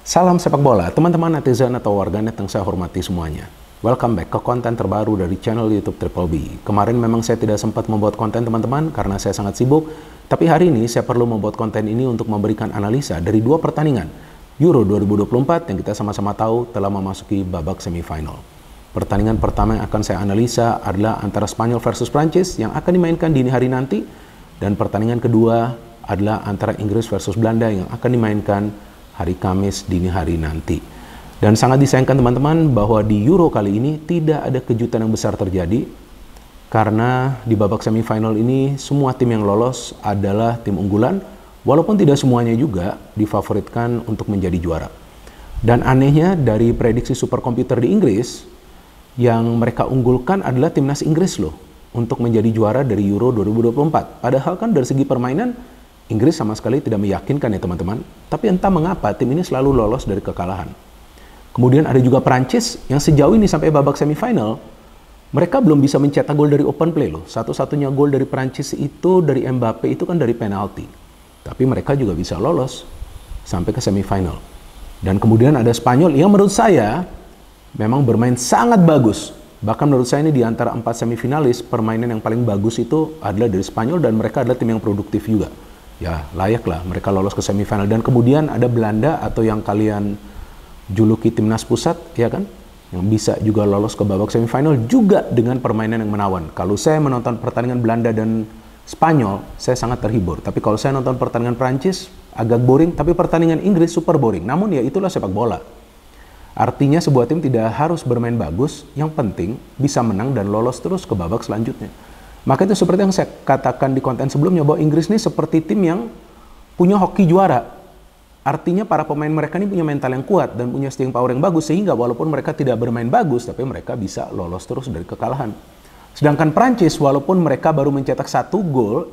Salam sepak bola, teman-teman netizen atau warganet yang saya hormati semuanya. Welcome back ke konten terbaru dari channel YouTube Triple B. Kemarin memang saya tidak sempat membuat konten teman-teman karena saya sangat sibuk. Tapi hari ini saya perlu membuat konten ini untuk memberikan analisa dari dua pertandingan Euro 2024 yang kita sama-sama tahu telah memasuki babak semifinal. Pertandingan pertama yang akan saya analisa adalah antara Spanyol versus Prancis yang akan dimainkan dini hari nanti. Dan pertandingan kedua adalah antara Inggris versus Belanda yang akan dimainkan hari Kamis dini hari nanti. Dan sangat disayangkan teman-teman bahwa di Euro kali ini tidak ada kejutan yang besar terjadi. Karena di babak semifinal ini semua tim yang lolos adalah tim unggulan. Walaupun tidak semuanya juga difavoritkan untuk menjadi juara. Dan anehnya dari prediksi superkomputer di Inggris, yang mereka unggulkan adalah timnas Inggris loh untuk menjadi juara dari Euro 2024. Padahal kan dari segi permainan Inggris sama sekali tidak meyakinkan ya teman-teman. Tapi entah mengapa tim ini selalu lolos dari kekalahan. Kemudian ada juga Prancis yang sejauh ini sampai babak semifinal, mereka belum bisa mencetak gol dari open play loh. Satu-satunya gol dari Prancis itu dari Mbappe itu kan dari penalti. Tapi mereka juga bisa lolos sampai ke semifinal. Dan kemudian ada Spanyol yang menurut saya memang bermain sangat bagus. Bahkan menurut saya ini di antara 4 semifinalis, permainan yang paling bagus itu adalah dari Spanyol dan mereka adalah tim yang produktif juga. Ya layaklah mereka lolos ke semifinal. Dan kemudian ada Belanda atau yang kalian juluki timnas pusat ya kan, yang bisa juga lolos ke babak semifinal juga dengan permainan yang menawan. Kalau saya menonton pertandingan Belanda dan Spanyol, saya sangat terhibur. Tapi kalau saya nonton pertandingan Prancis agak boring, tapi pertandingan Inggris super boring. Namun ya itulah sepak bola. Artinya sebuah tim tidak harus bermain bagus, yang penting bisa menang dan lolos terus ke babak selanjutnya. Maka itu seperti yang saya katakan di konten sebelumnya, bahwa Inggris ini seperti tim yang punya hoki juara. Artinya para pemain mereka ini punya mental yang kuat dan punya staying power yang bagus, sehingga walaupun mereka tidak bermain bagus, tapi mereka bisa lolos terus dari kekalahan. Sedangkan Prancis, walaupun mereka baru mencetak 1 gol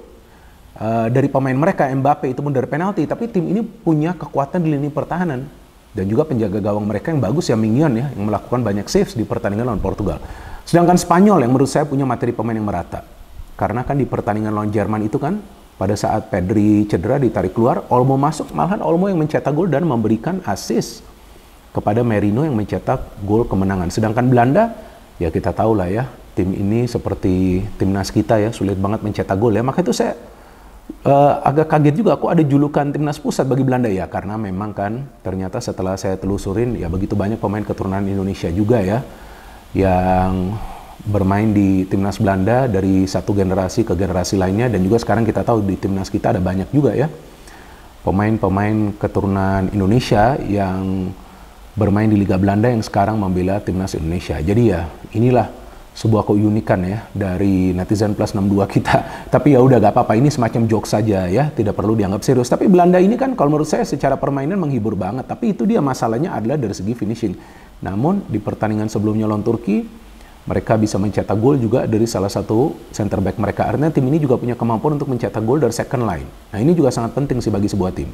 dari pemain mereka, Mbappe, itu pun dari penalti, tapi tim ini punya kekuatan di lini pertahanan. Dan juga penjaga gawang mereka yang bagus ya, Mignon ya, yang melakukan banyak saves di pertandingan lawan Portugal. Sedangkan Spanyol yang menurut saya punya materi pemain yang merata. Karena kan di pertandingan lawan Jerman itu kan, pada saat Pedri cedera ditarik keluar, Olmo masuk, malahan Olmo yang mencetak gol dan memberikan assist kepada Merino yang mencetak gol kemenangan. Sedangkan Belanda, ya kita tahu lah ya, tim ini seperti timnas kita ya, sulit banget mencetak gol ya. Maka itu saya agak kaget juga, aku ada julukan timnas pusat bagi Belanda ya, karena memang kan ternyata setelah saya telusurin ya begitu banyak pemain keturunan Indonesia juga ya yang bermain di timnas Belanda dari satu generasi ke generasi lainnya. Dan juga sekarang kita tahu di timnas kita ada banyak juga ya pemain-pemain keturunan Indonesia yang bermain di Liga Belanda yang sekarang membela timnas Indonesia. Jadi ya inilah sebuah keunikan ya dari netizen plus 62 kita. Tapi ya udah gak apa-apa, ini semacam joke saja ya, tidak perlu dianggap serius. Tapi Belanda ini kan kalau menurut saya secara permainan menghibur banget. Tapi itu dia masalahnya adalah dari segi finishing. Namun di pertandingan sebelumnya lawan Turki, mereka bisa mencetak gol juga dari salah satu center back mereka. Artinya tim ini juga punya kemampuan untuk mencetak gol dari second line. Nah ini juga sangat penting sih bagi sebuah tim.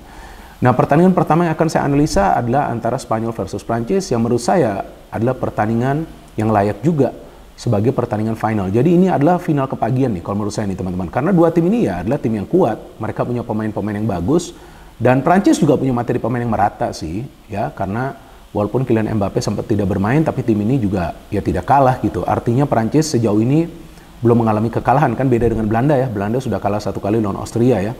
Nah pertandingan pertama yang akan saya analisa adalah antara Spanyol versus Prancis, yang menurut saya adalah pertandingan yang layak juga sebagai pertandingan final. Jadi ini adalah final kepagian nih kalau menurut saya nih teman-teman. Karena dua tim ini ya adalah tim yang kuat, mereka punya pemain-pemain yang bagus, dan Prancis juga punya materi pemain yang merata sih ya, karena walaupun Kylian Mbappe sempat tidak bermain, tapi tim ini juga ya tidak kalah gitu. Artinya Prancis sejauh ini belum mengalami kekalahan, kan beda dengan Belanda ya. Belanda sudah kalah 1 kali lawan Austria ya.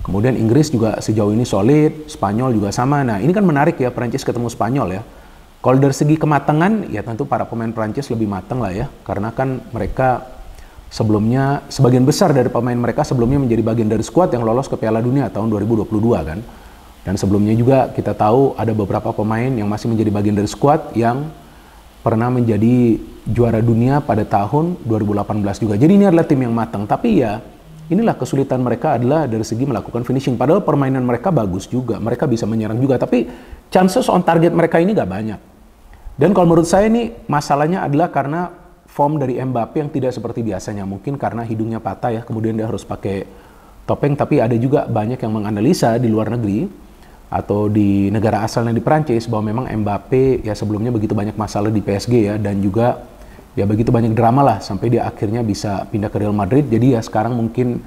Kemudian Inggris juga sejauh ini solid, Spanyol juga sama. Nah ini kan menarik ya, Prancis ketemu Spanyol ya. Kalau dari segi kematangan, ya tentu para pemain Prancis lebih matang lah ya. Karena kan mereka sebelumnya, sebagian besar dari pemain mereka sebelumnya menjadi bagian dari skuad yang lolos ke Piala Dunia tahun 2022 kan. Dan sebelumnya juga kita tahu ada beberapa pemain yang masih menjadi bagian dari skuad yang pernah menjadi juara dunia pada tahun 2018 juga. Jadi ini adalah tim yang matang. Tapi ya inilah kesulitan mereka adalah dari segi melakukan finishing. Padahal permainan mereka bagus juga. Mereka bisa menyerang juga. Tapi chances on target mereka ini gak banyak. Dan kalau menurut saya ini masalahnya adalah karena form dari Mbappe yang tidak seperti biasanya. Mungkin karena hidungnya patah ya. Kemudian dia harus pakai topeng. Tapi ada juga banyak yang menganalisa di luar negeri atau di negara asalnya di Prancis bahwa memang Mbappe ya sebelumnya begitu banyak masalah di PSG ya, dan juga ya begitu banyak drama lah sampai dia akhirnya bisa pindah ke Real Madrid. Jadi ya sekarang mungkin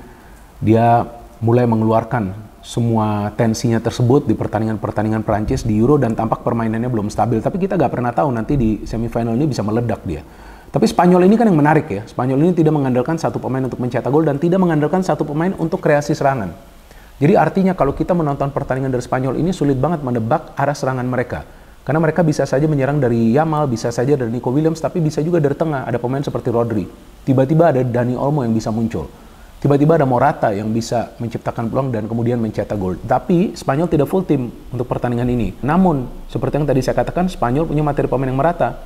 dia mulai mengeluarkan semua tensinya tersebut di pertandingan-pertandingan Prancis di Euro dan tampak permainannya belum stabil. Tapi kita nggak pernah tahu nanti di semifinal ini bisa meledak dia. Tapi Spanyol ini kan yang menarik ya. Spanyol ini tidak mengandalkan satu pemain untuk mencetak gol dan tidak mengandalkan satu pemain untuk kreasi serangan. Jadi artinya kalau kita menonton pertandingan dari Spanyol ini sulit banget menebak arah serangan mereka. Karena mereka bisa saja menyerang dari Yamal, bisa saja dari Nico Williams, tapi bisa juga dari tengah. Ada pemain seperti Rodri. Tiba-tiba ada Dani Olmo yang bisa muncul. Tiba-tiba ada Morata yang bisa menciptakan peluang dan kemudian mencetak gol. Tapi Spanyol tidak full tim untuk pertandingan ini. Namun, seperti yang tadi saya katakan, Spanyol punya materi pemain yang merata.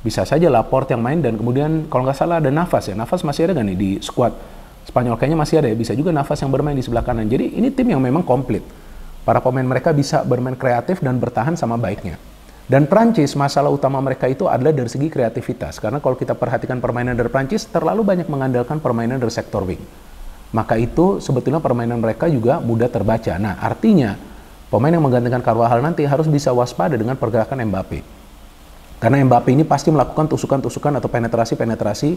Bisa saja Laporte yang main dan kemudian kalau nggak salah ada Navas ya. Navas masih ada nggak nih di squad Spanyol? Kayaknya masih ada ya. Bisa juga Navas yang bermain di sebelah kanan. Jadi ini tim yang memang komplit. Para pemain mereka bisa bermain kreatif dan bertahan sama baiknya. Dan Prancis, masalah utama mereka itu adalah dari segi kreativitas. Karena kalau kita perhatikan permainan dari Prancis, terlalu banyak mengandalkan permainan dari sektor wing. Maka itu sebetulnya permainan mereka juga mudah terbaca. Nah, artinya pemain yang menggantikan Carvajal nanti harus bisa waspada dengan pergerakan Mbappe. Karena Mbappe ini pasti melakukan tusukan-tusukan atau penetrasi-penetrasi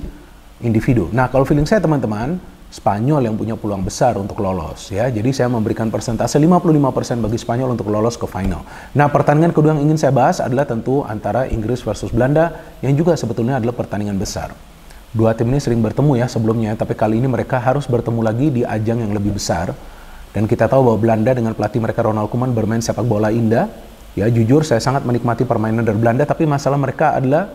individu. Nah, kalau feeling saya teman-teman, Spanyol yang punya peluang besar untuk lolos ya. Jadi saya memberikan persentase 55% bagi Spanyol untuk lolos ke final. Nah, pertandingan kedua yang ingin saya bahas adalah tentu antara Inggris versus Belanda yang juga sebetulnya adalah pertandingan besar. Dua tim ini sering bertemu ya sebelumnya, tapi kali ini mereka harus bertemu lagi di ajang yang lebih besar. Dan kita tahu bahwa Belanda dengan pelatih mereka Ronald Koeman bermain sepak bola indah. Ya, jujur saya sangat menikmati permainan dari Belanda, tapi masalah mereka adalah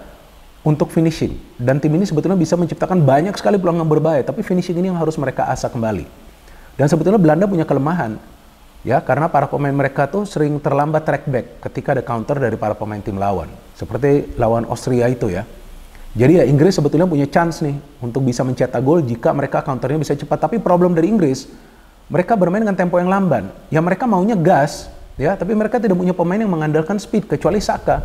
untuk finishing. Dan tim ini sebetulnya bisa menciptakan banyak sekali peluang yang berbahaya, tapi finishing ini yang harus mereka asah kembali. Dan sebetulnya Belanda punya kelemahan, ya, karena para pemain mereka tuh sering terlambat track back ketika ada counter dari para pemain tim lawan. Seperti lawan Austria itu ya. Jadi ya Inggris sebetulnya punya chance nih untuk bisa mencetak gol jika mereka counternya bisa cepat. Tapi problem dari Inggris, mereka bermain dengan tempo yang lamban. Ya mereka maunya gas, ya, tapi mereka tidak punya pemain yang mengandalkan speed kecuali Saka.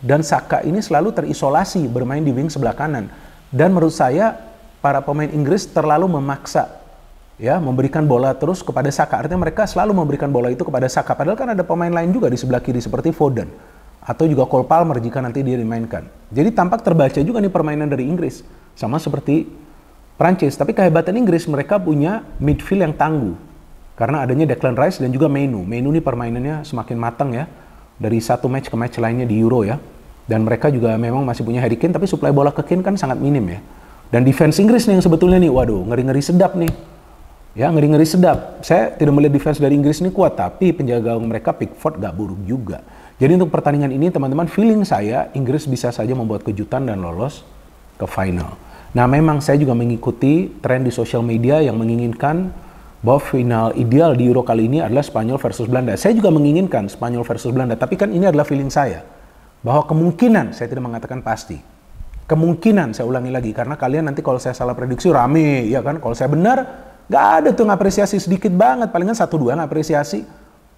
Dan Saka ini selalu terisolasi bermain di wing sebelah kanan. Dan menurut saya para pemain Inggris terlalu memaksa ya memberikan bola terus kepada Saka. Artinya mereka selalu memberikan bola itu kepada Saka. Padahal kan ada pemain lain juga di sebelah kiri seperti Foden atau juga Cole Palmer jika nanti dia dimainkan. Jadi tampak terbaca juga nih permainan dari Inggris sama seperti Prancis. Tapi kehebatan Inggris, mereka punya midfield yang tangguh. Karena adanya Declan Rice dan juga Mainu. Mainu ini permainannya semakin matang ya. Dari satu match ke match lainnya di Euro ya. Dan mereka juga memang masih punya Harry Kane, tapi suplai bola ke Kane kan sangat minim ya. Dan defense Inggris nih yang sebetulnya nih, waduh, ngeri-ngeri sedap nih. Ya, ngeri-ngeri sedap. Saya tidak melihat defense dari Inggris ini kuat, tapi penjaga gawang mereka Pickford gak buruk juga. Jadi untuk pertandingan ini teman-teman, feeling saya Inggris bisa saja membuat kejutan dan lolos ke final. Nah, memang saya juga mengikuti tren di sosial media yang menginginkan bahwa final ideal di Euro kali ini adalah Spanyol versus Belanda. Saya juga menginginkan Spanyol versus Belanda, tapi kan ini adalah feeling saya. Bahwa kemungkinan, saya tidak mengatakan pasti. Kemungkinan, saya ulangi lagi, karena kalian nanti kalau saya salah prediksi rame, ya kan? Kalau saya benar, gak ada tuh ngapresiasi sedikit banget, palingan 1-2 ngapresiasi.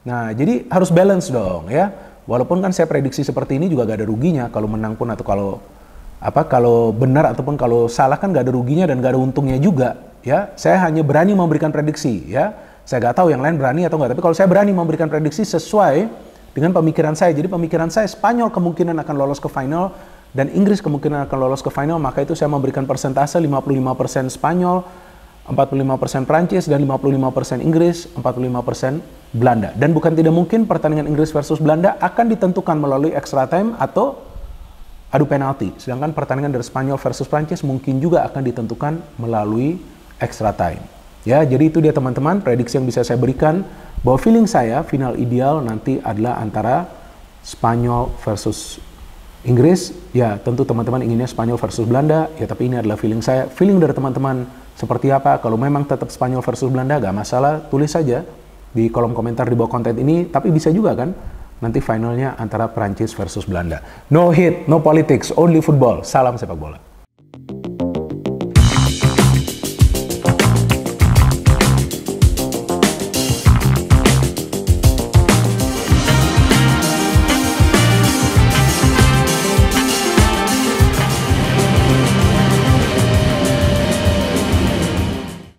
Nah, jadi harus balance dong ya. Walaupun kan saya prediksi seperti ini juga gak ada ruginya kalau menang pun atau kalau benar ataupun kalau salah kan gak ada ruginya dan gak ada untungnya juga ya. Saya hanya berani memberikan prediksi ya. Saya gak tahu yang lain berani atau enggak, tapi kalau saya berani memberikan prediksi sesuai dengan pemikiran saya. Jadi pemikiran saya Spanyol kemungkinan akan lolos ke final dan Inggris kemungkinan akan lolos ke final, maka itu saya memberikan persentase 55% Spanyol, 45% Prancis, dan 55% Inggris, 45% Belanda. Dan bukan tidak mungkin pertandingan Inggris versus Belanda akan ditentukan melalui extra time atau adu penalti. Sedangkan pertandingan dari Spanyol versus Prancis mungkin juga akan ditentukan melalui extra time. Ya, jadi itu dia teman-teman prediksi yang bisa saya berikan bahwa feeling saya final ideal nanti adalah antara Spanyol versus Inggris. Ya, tentu teman-teman inginnya Spanyol versus Belanda, ya tapi ini adalah feeling saya. Feeling dari teman-teman seperti apa? Kalau memang tetap Spanyol versus Belanda, gak masalah, tulis saja di kolom komentar di bawah konten ini. Tapi bisa juga kan, nanti finalnya antara Prancis versus Belanda. No hate, no politics, only football. Salam sepak bola.